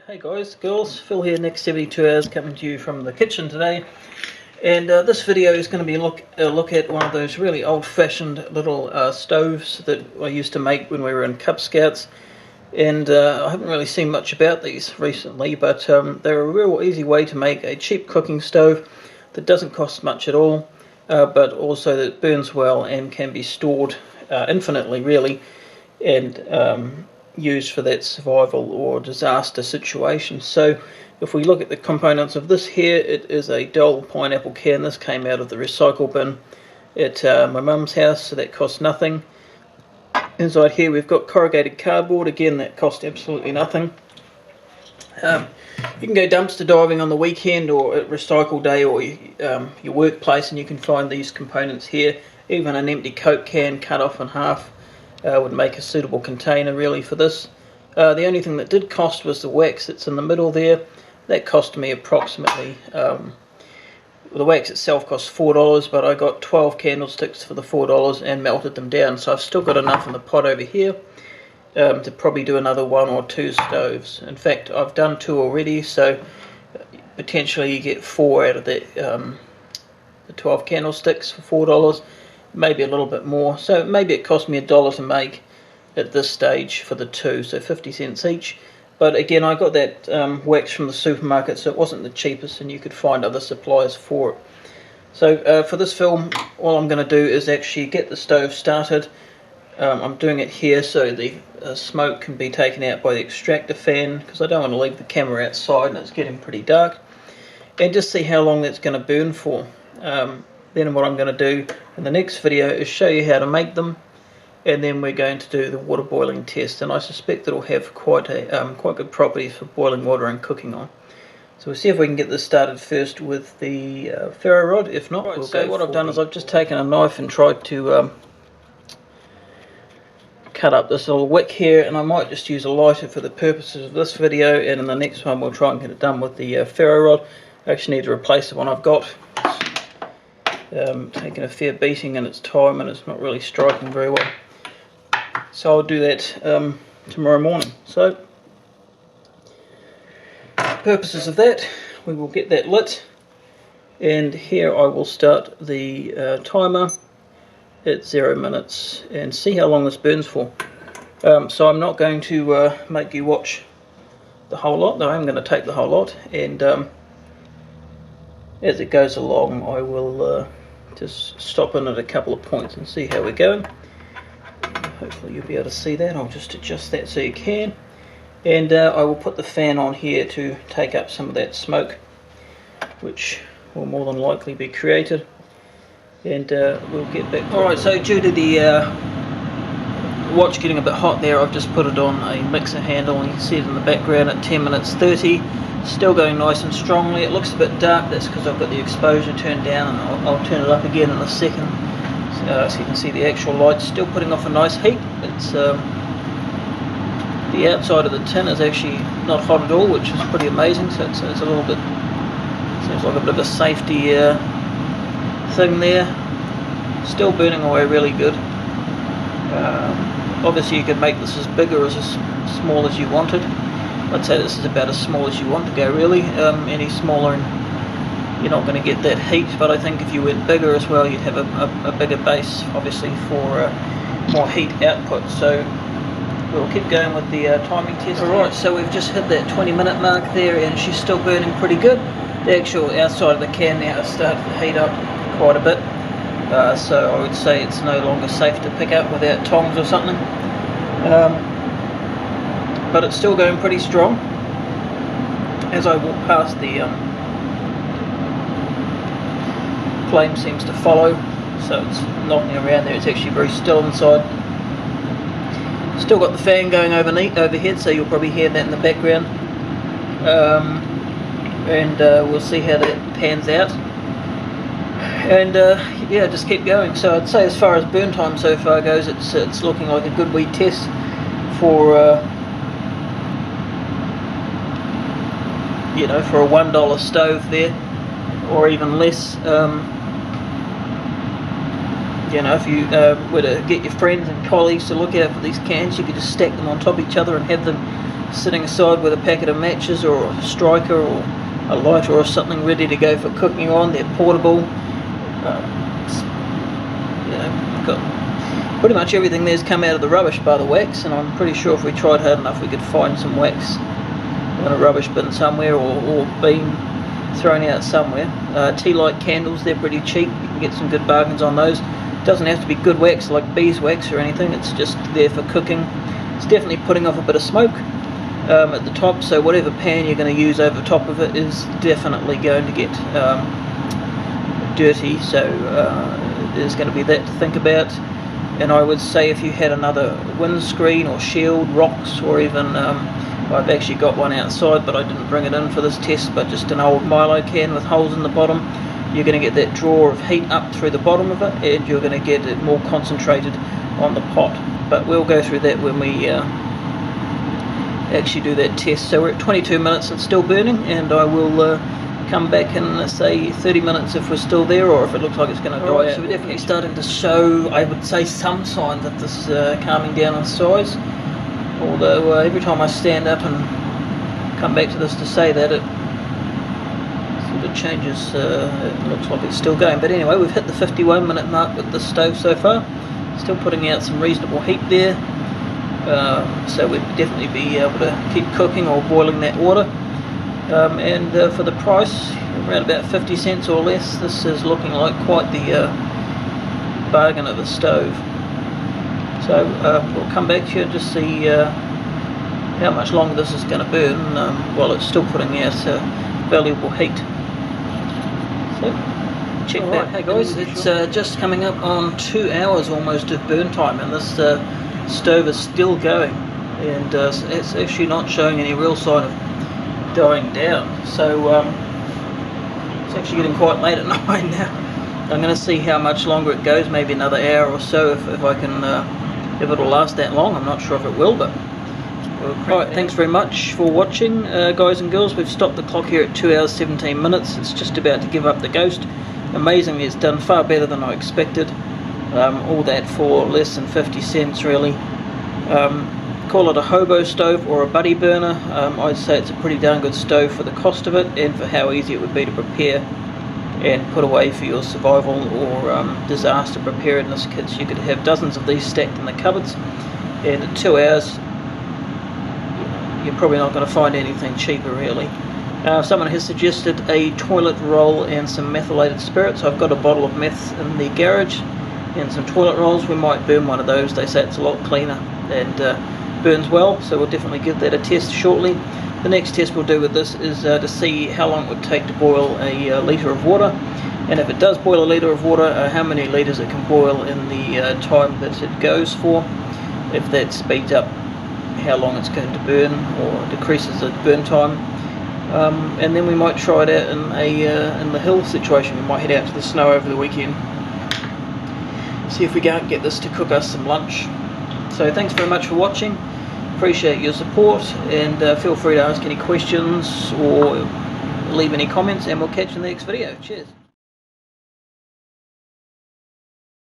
Hey guys, girls, Phil here, NEXT72HOURS, coming to you from the kitchen today. And this video is going to be a look at one of those really old-fashioned little stoves that I used to make when we were in Cub Scouts. And I haven't really seen much about these recently, but they're a real easy way to make a cheap cooking stove that doesn't cost much at all, but also that burns well and can be stored infinitely, really, and used for that survival or disaster situation. So if we look at the components of this here, it is a dull pineapple can. This came out of the recycle bin at my mum's house, so that cost nothing. Inside here we've got corrugated cardboard, again that cost absolutely nothing. You can go dumpster diving on the weekend or at recycle day or your workplace, and you can find these components here. Even an empty Coke can cut off in half would make a suitable container really for this. The only thing that did cost was the wax that's in the middle there. That cost me approximately, the wax itself cost $4, but I got 12 candlesticks for the $4 and melted them down, so I've still got enough in the pot over here to probably do another 1 or 2 stoves. In fact, I've done 2 already, so potentially you get 4 out of the 12 candlesticks for $4. Maybe a little bit more, so maybe it cost me $1 to make at this stage for the 2, so 50 cents each. But again, I got that wax from the supermarket, so it wasn't the cheapest, and you could find other suppliers for it. So for this film, all I'm going to do is actually get the stove started. I'm doing it here so the smoke can be taken out by the extractor fan, because I don't want to leave the camera outside and it's getting pretty dark, and just see how long that's going to burn for. Then what I'm going to do in the next video is show you how to make them, and then we're going to do the water boiling test, and I suspect it'll have quite good properties for boiling water and cooking on. So we'll see if we can get this started first with the ferro rod. If not, we'll go. What I've done is I've just taken a knife and tried to cut up this little wick here, and I might just use a lighter for the purposes of this video, and in the next one we'll try and get it done with the ferro rod. I actually need to replace the one I've got. Taken a fair beating in its time, and it's not really striking very well, so I'll do that tomorrow morning. So for purposes of that, we will get that lit, and here I will start the timer at 0 minutes and see how long this burns for. So I'm not going to make you watch the whole lot, though I'm going to take the whole lot, and as it goes along I will just stop in at a couple of points and see how we're going. Hopefully you'll be able to see that. I'll just adjust that so you can, and I will put the fan on here to take up some of that smoke, which will more than likely be created, and we'll get back. Alright, so due to the watch getting a bit hot there, I've just put it on a mixer handle, and you can see it in the background at 10 minutes 30. Still going nice and strongly. It looks a bit dark, that's because I've got the exposure turned down, and I'll turn it up again in a second, so you can see the actual light still putting off a nice heat. It's the outside of the tin is actually not hot at all, which is pretty amazing, so it's a little bit, seems like a bit of a safety thing there. Still burning away really good. Obviously you could make this as big or as small as you wanted. I'd say this is about as small as you want to go, really. Any smaller and you're not going to get that heat, but I think if you went bigger as well, you'd have a bigger base, obviously, for more heat output. So we'll keep going with the timing test. Alright, so we've just hit that 20-minute mark there, and she's still burning pretty good. The actual outside of the can now has started to heat up quite a bit, so I would say it's no longer safe to pick up without tongs or something. But it's still going pretty strong. As I walk past, the flame seems to follow, so it's knocking around there. It's actually very still inside. Still got the fan going overhead, so you'll probably hear that in the background. And we'll see how that pans out. And yeah, just keep going. So I'd say as far as burn time so far goes, it's looking like a good wee test for you know, for a $1 stove there, or even less. You know, if you were to get your friends and colleagues to look out for these cans, you could just stack them on top of each other and have them sitting aside with a packet of matches or a striker or a lighter or something ready to go for cooking on. They're portable. You know, got pretty much everything there's come out of the rubbish bar the wax, and I'm pretty sure if we tried hard enough we could find some wax in a rubbish bin somewhere, or been thrown out somewhere. Tea light candles, they're pretty cheap. You can get some good bargains on those. Doesn't have to be good wax like beeswax or anything, it's just there for cooking. It's definitely putting off a bit of smoke at the top, so whatever pan you're going to use over top of it is definitely going to get dirty, so there's going to be that to think about. And I would say if you had another windscreen or shield, rocks, or even I've actually got one outside but I didn't bring it in for this test, but just an old Milo can with holes in the bottom, you're going to get that draw of heat up through the bottom of it, and you're going to get it more concentrated on the pot. But we'll go through that when we actually do that test. So we're at 22 minutes and still burning, and I will come back in say 30 minutes if we're still there, or if it looks like it's going to dry out. So we're definitely starting to show, I would say, some signs that this is calming down in size, although every time I stand up and come back to this to say that, it sort of changes. It looks like it's still going, but anyway, we've hit the 51 minute mark with the stove so far, still putting out some reasonable heat there, so we'd definitely be able to keep cooking or boiling that water. And for the price, around about 50 cents or less, this is looking like quite the bargain of a stove. So we'll come back to you and just see how much longer this is going to burn while it's still putting out valuable heat. So check that. Hey guys, it's just coming up on 2 hours almost of burn time, and this stove is still going, and it's actually not showing any real sign of dying down. So it's actually getting quite late at night now. I'm going to see how much longer it goes, maybe another hour or so, if I can, if it'll last that long. I'm not sure if it will, but alright, thanks very much for watching, guys and girls. We've stopped the clock here at 2 hours 17 minutes. It's just about to give up the ghost. Amazingly, it's done far better than I expected. All that for less than 50 cents really. Call it a Hobo Stove or a buddy burner. I'd say it's a pretty darn good stove for the cost of it, and for how easy it would be to prepare and put away for your survival or disaster preparedness kits. You could have dozens of these stacked in the cupboards, and in 2 hours you're probably not going to find anything cheaper really. Someone has suggested a toilet roll and some methylated spirits. I've got a bottle of meth in the garage and some toilet rolls. We might burn one of those. They say it's a lot cleaner and burns well, so we'll definitely give that a test shortly. The next test we'll do with this is to see how long it would take to boil a litre of water, and if it does boil a litre of water, how many litres it can boil in the time that it goes for. If that speeds up how long it's going to burn or decreases the burn time, and then we might try it out in the hill situation. We might head out to the snow over the weekend, see if we can't get this to cook us some lunch. So thanks very much for watching, appreciate your support, and feel free to ask any questions or leave any comments, and we'll catch you in the next video. Cheers.